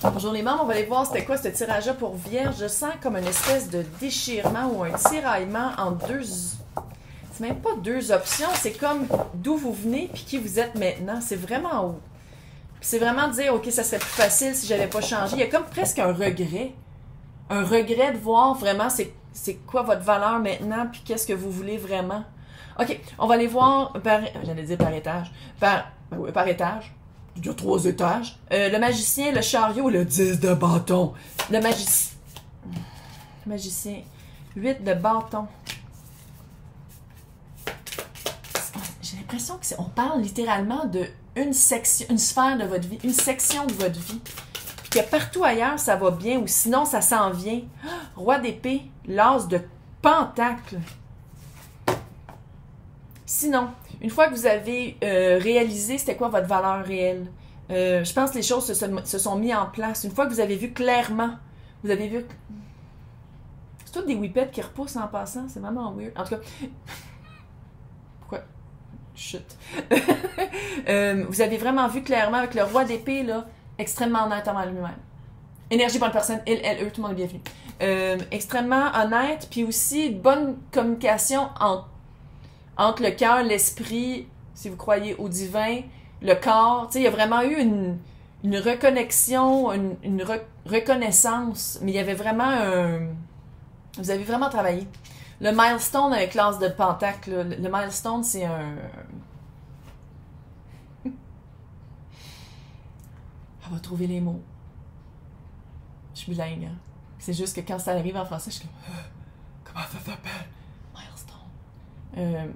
Bonjour les membres, on va aller voir c'était quoi ce tirage-là pour Vierge. Je sens comme une espèce de déchirement ou un tiraillement en deux... C'est même pas deux options, c'est comme d'où vous venez puis qui vous êtes maintenant. C'est vraiment où. Puis c'est vraiment dire, ok, ça serait plus facile si j'avais pas changé. Il y a comme presque un regret. Un regret de voir vraiment c'est quoi votre valeur maintenant puis qu'est-ce que vous voulez vraiment. Ok, on va aller voir par... J'allais dire par étage. Par étage. Il y a 3 étages. Le magicien, le chariot, le 10 de bâton. Le magicien. 8 de bâton. J'ai l'impression qu'on parle littéralement de une section, une sphère de votre vie, une section de votre vie. Que partout ailleurs, ça va bien ou sinon, ça s'en vient. Roi d'épée, l'as de pentacle. Sinon, une fois que vous avez réalisé c'était quoi votre valeur réelle, je pense que les choses se sont mises en place. Une fois que vous avez vu clairement, vous avez vu... C'est toutes des whippets qui repoussent en passant, c'est vraiment weird. En tout cas... Pourquoi? Chut. Vous avez vraiment vu clairement avec le roi d'épée, là, extrêmement honnête envers lui-même. Énergie bonne personne, il, elle, eux, tout le monde est bienvenu. Extrêmement honnête, puis aussi bonne communication entre le cœur, l'esprit, si vous croyez au divin, le corps. Tu sais, il y a vraiment eu une reconnexion, une reconnaissance, mais il y avait vraiment un... Vous avez vraiment travaillé. Le milestone avec l'as de pentacle, là, le milestone, c'est un... On va trouver les mots. Je suis bilingue, hein? C'est juste que quand ça arrive en français, je suis comme... Comment ça s'appelle? Milestone.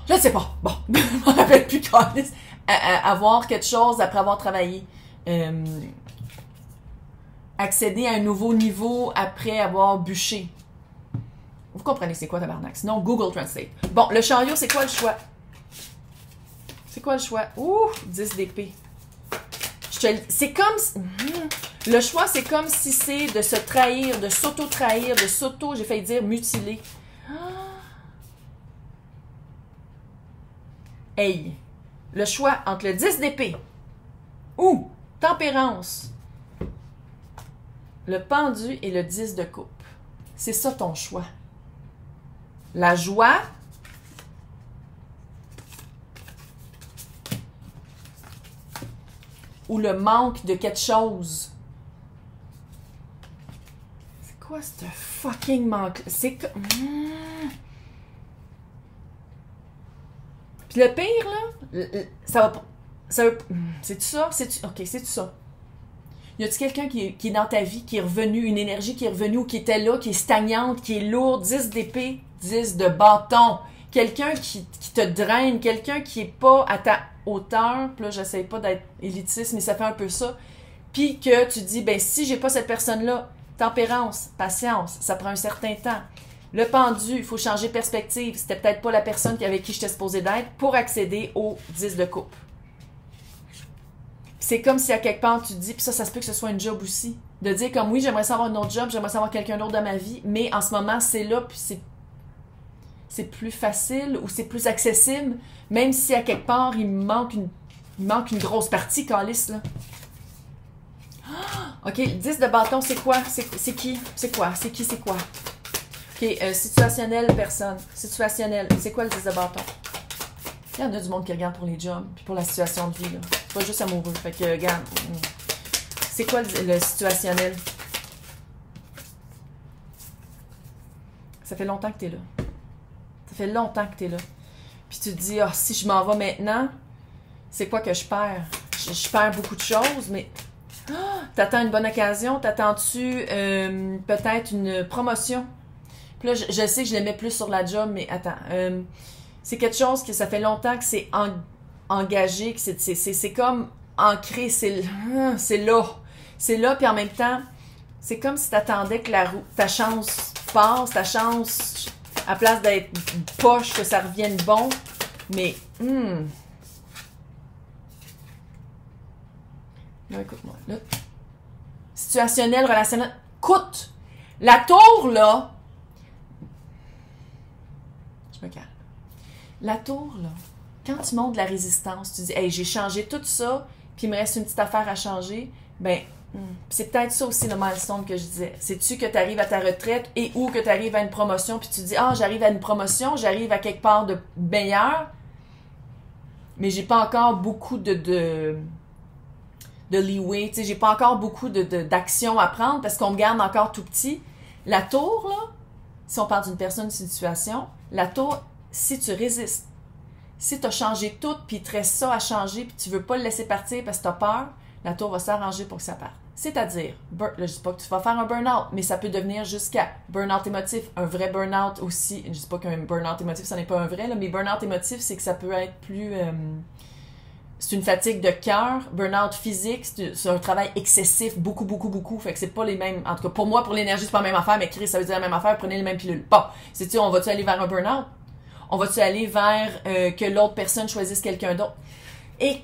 Je ne sais pas. Bon, je ne me rappelle plus quand avoir quelque chose après avoir travaillé. Accéder à un nouveau niveau après avoir bûché. Vous comprenez c'est quoi tabarnak? Sinon, Google Translate. Bon, le chariot, c'est quoi le choix? C'est quoi le choix? Ouh, 10 d'épée. C'est comme... Le choix, c'est comme si c'est de se trahir, de s'auto-trahir, de s'auto, j'ai failli dire, mutiler. Hey, le choix entre le 10 d'épée ou tempérance, le pendu et le 10 de coupe. C'est ça ton choix. La joie ou le manque de quelque chose. C'est quoi ce fucking manque? C'est que... Puis le pire, là, ça va... C'est-tu ça? Ok, c'est-tu ça? Y a-tu quelqu'un qui est dans ta vie, qui est revenu, une énergie qui est revenue ou qui était là, qui est stagnante, qui est lourde, 10 d'épée, 10 de bâton. Quelqu'un qui te draine, quelqu'un qui est pas à ta hauteur. Puis là, j'essaie pas d'être élitiste, mais ça fait un peu ça. Puis que tu dis, ben si j'ai pas cette personne-là, tempérance, patience, ça prend un certain temps. Le pendu, il faut changer de perspective. C'était peut-être pas la personne avec qui j'étais supposée d'être pour accéder au 10 de coupe. C'est comme si à quelque part tu te dis, puis ça se peut que ce soit une job aussi. De dire comme oui, j'aimerais savoir un autre job, j'aimerais savoir quelqu'un d'autre dans ma vie, mais en ce moment, c'est là, puis c'est plus facile ou c'est plus accessible, même si à quelque part, il manque une grosse partie, calice, là. OK, le 10 de bâton, c'est quoi? C'est qui? C'est quoi? C'est qui? C'est quoi? OK, situationnel, personne. Situationnel, c'est quoi le 10 de bâton? Il y en a du monde qui regarde pour les jobs, puis pour la situation de vie, là. C'est pas juste amoureux. Fait que, regarde. C'est quoi le situationnel? Ça fait longtemps que t'es là. Ça fait longtemps que t'es là. Puis tu te dis, ah, si je m'en vais maintenant, c'est quoi que je perds? Je perds beaucoup de choses, mais... t'attends une bonne occasion? T'attends-tu peut-être une promotion? Puis là, je sais que je les mets plus sur la job, mais attends. C'est quelque chose que ça fait longtemps que c'est engagé, que c'est comme ancré, c'est là. C'est là, puis en même temps, c'est comme si t'attendais que ta chance passe, ta chance, à place d'être poche, que ça revienne bon, mais... Là, écoute-moi, là. Situationnel, relationnel. Écoute! La tour, là... Je me calme. La tour, là, quand tu montes de la résistance, tu dis, hey, j'ai changé tout ça, puis il me reste une petite affaire à changer, ben, c'est peut-être ça aussi le milestone que je disais. C'est-tu que tu arrives à ta retraite et ou que tu arrives à une promotion, puis tu dis, ah, j'arrive à une promotion, j'arrive à quelque part de meilleur, mais j'ai pas encore beaucoup de leeway, tu sais, j'ai pas encore beaucoup d'action à prendre parce qu'on me garde encore tout petit. La tour, là, si on parle d'une personne, d'une situation, la tour, si tu résistes, si tu as changé tout, puis il te reste ça à changer, puis tu veux pas le laisser partir parce que tu as peur, la tour va s'arranger pour que ça parte. C'est-à-dire, là, je dis pas que tu vas faire un burn-out, mais ça peut devenir jusqu'à burn-out émotif, un vrai burn-out aussi. Je dis pas qu'un burn-out émotif, ça n'est pas un vrai, là, mais burn-out émotif, c'est que ça peut être plus... c'est une fatigue de cœur. Burn-out physique, c'est un travail excessif, beaucoup, beaucoup, beaucoup. Fait que c'est pas les mêmes... En tout cas, pour moi, pour l'énergie, c'est pas la même affaire, mais Chris, ça veut dire la même affaire, prenez les mêmes pilules. Bon, c'est-tu, on va-tu aller vers un burn-out? On va-tu aller vers que l'autre personne choisisse quelqu'un d'autre? Et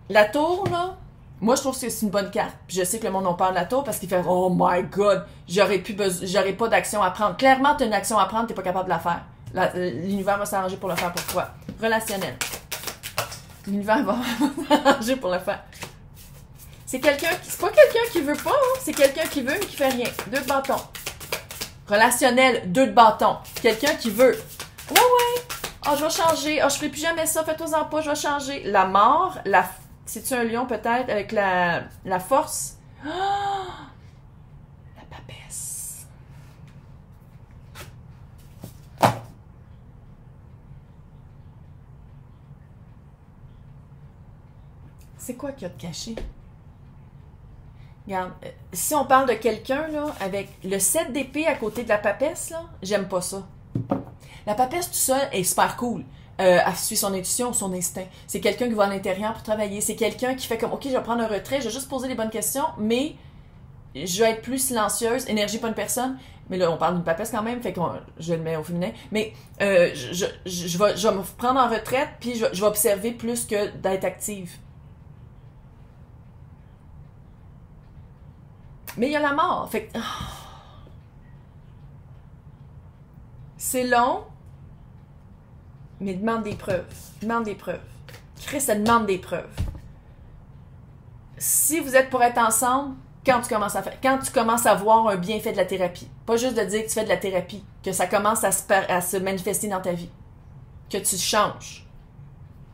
la tour, là, moi, je trouve que c'est une bonne carte. Puis je sais que le monde en parle de la tour parce qu'il fait « Oh my God, j'aurais pas d'action à prendre. » Clairement, tu as une action à prendre, t'es pas capable de la faire. L'univers va s'arranger pour le faire pour toi. Relationnel. L'univers va s'arranger pour le faire. C'est pas quelqu'un qui veut pas, hein? C'est quelqu'un qui veut mais qui fait rien. 2 de bâton. Relationnel, 2 de bâton. Quelqu'un qui veut. Ouais. Ah, je vais changer. Ah, je ferai plus jamais ça. Faites-en pas, je vais changer. La mort, c'est-tu un lion peut-être avec la force? Ah! La papesse. C'est quoi qu'il y a de caché? Regarde, si on parle de quelqu'un, là, avec le 7 d'épée à côté de la papesse, là, j'aime pas ça. La papesse tout seul est super cool. Elle suit son intuition, son instinct. C'est quelqu'un qui va à l'intérieur pour travailler. C'est quelqu'un qui fait comme, OK, je vais prendre un retrait, je vais juste poser les bonnes questions, mais je vais être plus silencieuse. Énergie, pas une personne. Mais là, on parle d'une papesse quand même, fait que je le mets au féminin. Mais je vais me prendre en retraite, puis je vais observer plus que d'être active. Mais il y a la mort. Fait que... C'est long, mais demande des preuves. Demande des preuves. Chris, ça demande des preuves. Si vous êtes pour être ensemble, quand tu commences à voir un bienfait de la thérapie, pas juste de dire que tu fais de la thérapie, que ça commence à se manifester dans ta vie, que tu changes.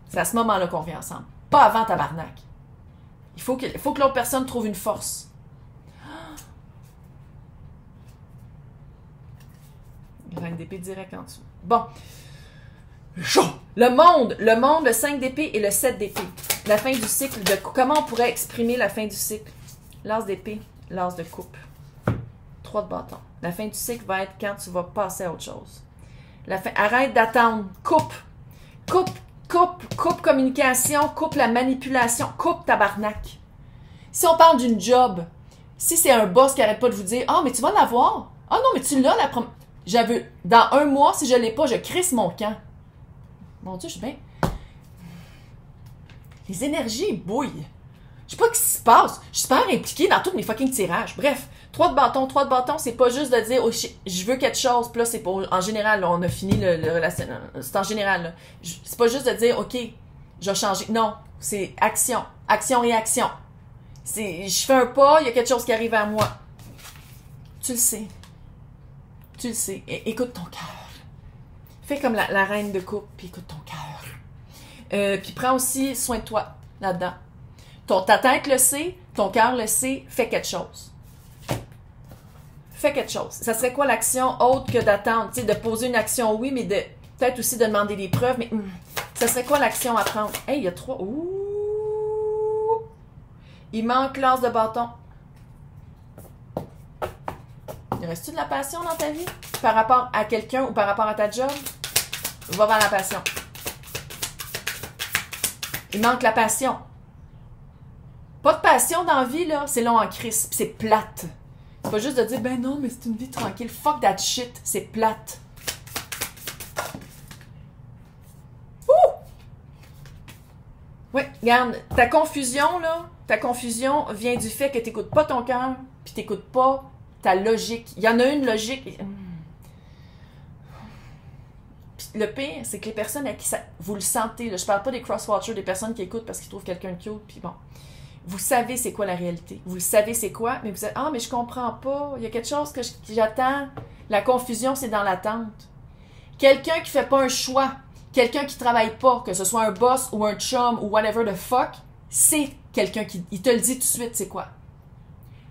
C'est à ce moment-là qu'on vient ensemble. Pas avant tabarnak. Il faut que l'autre personne trouve une force. Reine d'épée direct en dessous. Bon. Le monde, le 5 d'épée et le 7 d'épée. La fin du cycle. Comment on pourrait exprimer la fin du cycle? L'as d'épée, l'as de coupe. 3 de bâton. La fin du cycle va être quand tu vas passer à autre chose. Arrête d'attendre. Coupe communication, coupe la manipulation, coupe tabarnak. Si on parle d'une job, si c'est un boss qui arrête pas de vous dire « Ah, mais tu vas l'avoir. Ah non, mais tu l'as la première. » Dans 1 mois, si je l'ai pas, je crisse mon camp. Mon Dieu, je suis bien... Les énergies bouillent. Je sais pas ce qui se passe. Je suis super impliquée dans tous mes fucking tirages. Bref, 3 de bâton, c'est pas juste de dire oh, je veux quelque chose. Puis là, c'est pour... En général, là, on a fini le relationnel. C'est en général. Là. C'est pas juste de dire OK, je vais changer. Non, c'est action. Action-réaction. Je fais un pas, il y a quelque chose qui arrive à moi. Tu le sais. Écoute ton cœur. Fais comme la reine de coupe, puis écoute ton cœur. Puis prends aussi soin de toi, là-dedans. Ta tête le sait, ton cœur le sait, fais quelque chose. Fais quelque chose. Ça serait quoi l'action autre que d'attendre? Tu sais, de poser une action, oui, mais peut-être aussi de demander des preuves, mais ça serait quoi l'action à prendre? Hey, il y a 3. Ouh! Il manque l'as de bâton. Il reste-tu de la passion dans ta vie? Par rapport à quelqu'un ou par rapport à ta job? Va vers la passion. Il manque la passion. Pas de passion dans la vie, là. C'est long en crise. C'est plate. C'est pas juste de dire, ben non, mais c'est une vie tranquille. Fuck that shit. C'est plate. Ouh! Oui, regarde. Ta confusion, là, vient du fait que t'écoutes pas ton cœur, puis t'écoutes pas ta logique. Il y en a une logique. Puis le pire, c'est que les personnes à qui ça... Vous le sentez, là, je parle pas des cross-watchers, des personnes qui écoutent parce qu'ils trouvent quelqu'un de cute, puis bon. Vous savez c'est quoi la réalité. Vous le savez c'est quoi, mais vous êtes « Ah, mais je comprends pas. Il y a quelque chose que j'attends. » La confusion, c'est dans l'attente. Quelqu'un qui fait pas un choix, quelqu'un qui travaille pas, que ce soit un boss ou un chum ou whatever the fuck, c'est quelqu'un qui... Il te le dit tout de suite, c'est quoi.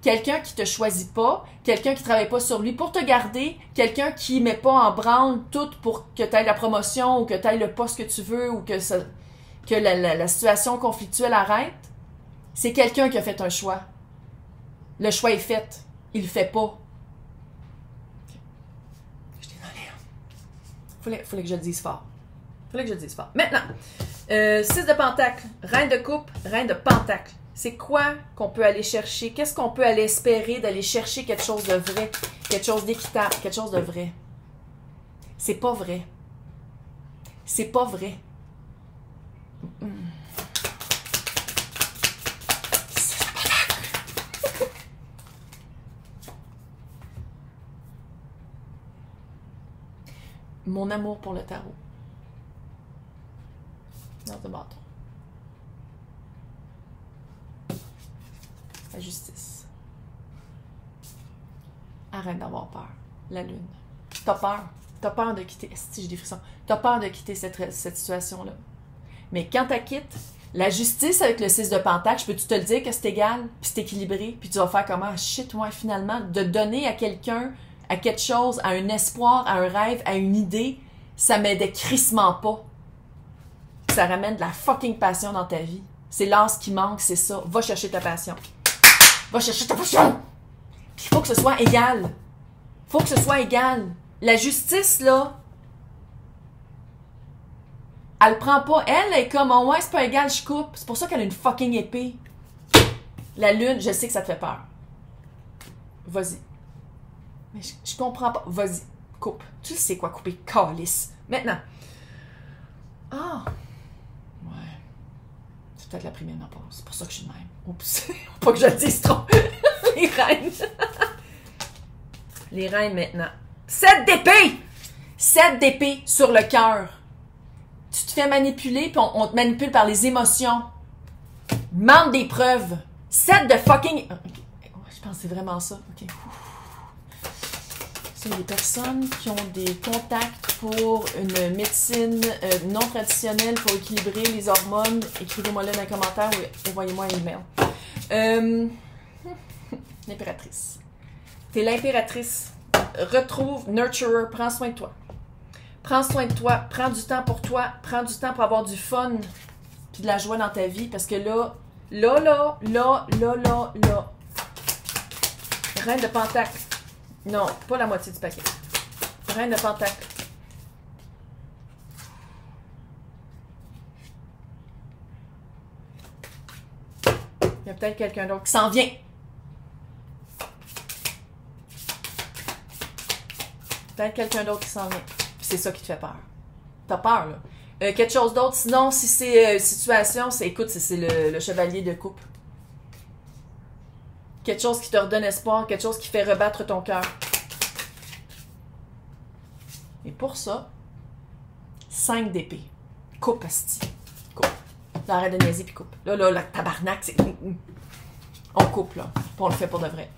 Quelqu'un qui te choisit pas, quelqu'un qui travaille pas sur lui pour te garder, quelqu'un qui met pas en branle tout pour que tu aies la promotion ou que tu aies le poste que tu veux ou que la situation conflictuelle arrête, c'est quelqu'un qui a fait un choix. Le choix est fait. Il le fait pas. Je t'ai donné. Fallait que je le dise fort. Maintenant, 6 de pentacle, reine de coupe, reine de pentacle. C'est quoi qu'on peut aller chercher? Qu'est-ce qu'on peut aller espérer d'aller chercher quelque chose de vrai, quelque chose d'équitable, quelque chose de vrai? C'est pas vrai. C'est pas vrai. Mon amour pour le tarot. Dans le bâton. La justice. Arrête d'avoir peur. La lune. T'as peur. T'as peur de quitter. Si j'ai des frissons. T'as peur de quitter cette situation-là. Mais quand t'as quittes, la justice avec le 6 de pentacle, je peux-tu te le dire que c'est égal, puis c'est équilibré, puis tu vas faire comment? Shit, ouais, finalement, de donner à quelqu'un, à quelque chose, à un espoir, à un rêve, à une idée, ça m'aidait crissement pas. Ça ramène de la fucking passion dans ta vie. C'est l'as qui manque, c'est ça. Va chercher ta passion. Va chercher ta passion! Puis il faut que ce soit égal. Faut que ce soit égal. La justice, là, elle prend pas. Elle est comme, oh ouais, c'est pas égal, je coupe. C'est pour ça qu'elle a une fucking épée. La lune, je sais que ça te fait peur. Vas-y. Mais je comprends pas. Vas-y, coupe. Tu sais quoi couper, calice. Maintenant. Ah! Ouais. C'est peut-être la première ménopause. C'est pour ça que je suis de même. Oups. Pas que je le dise trop. Les reines. Les reines maintenant. 7 d'épée! 7 d'épée sur le cœur. Tu te fais manipuler, puis on te manipule par les émotions. Demande des preuves. 7 de fucking... Okay. Je pense que c'est vraiment ça. OK. C'est des personnes qui ont des contacts pour une médecine non traditionnelle pour équilibrer les hormones. Écrivez-moi là dans les commentaires ou envoyez-moi un email. L'impératrice. T'es l'impératrice. Retrouve, nurturer, prends soin de toi. Prends soin de toi, prends du temps pour toi, prends du temps pour avoir du fun puis de la joie dans ta vie parce que là, reine de pentacle. Non, pas la moitié du paquet. Reine de pentacle. Il y a peut-être quelqu'un d'autre qui s'en vient. Peut-être quelqu'un d'autre qui s'en vient. C'est ça qui te fait peur. T'as peur, là. Quelque chose d'autre. Sinon, si c'est situation, c'est, écoute, c'est le chevalier de coupe. Quelque chose qui te redonne espoir, quelque chose qui fait rebattre ton cœur. Et pour ça, 5 d'épée. Coupe, asti. Coupe. Là, arrête de niaiser puis coupe. Là, la tabarnak, c'est... On coupe, là. Puis on le fait pour de vrai.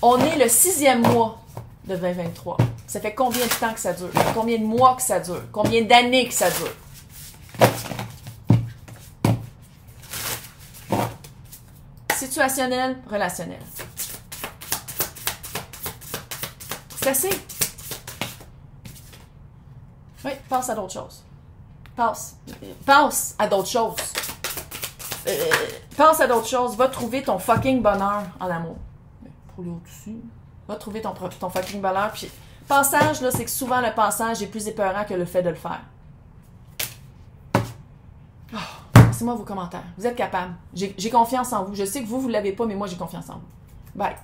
On est le 6e mois de 2023. Ça fait combien de temps que ça dure? Combien de mois que ça dure? Combien d'années que ça dure? Situationnel, relationnel. C'est assez. Oui, passe à d'autres choses. Passe à d'autres choses. Pense à d'autres choses. Va trouver ton fucking bonheur en amour. Pour l'autre aussi. Va trouver ton fucking bonheur. Puis, passage, là, c'est que souvent le passage est plus épeurant que le fait de le faire. Oh, laissez-moi vos commentaires. Vous êtes capables. J'ai confiance en vous. Je sais que vous ne l'avez pas, mais moi, j'ai confiance en vous. Bye.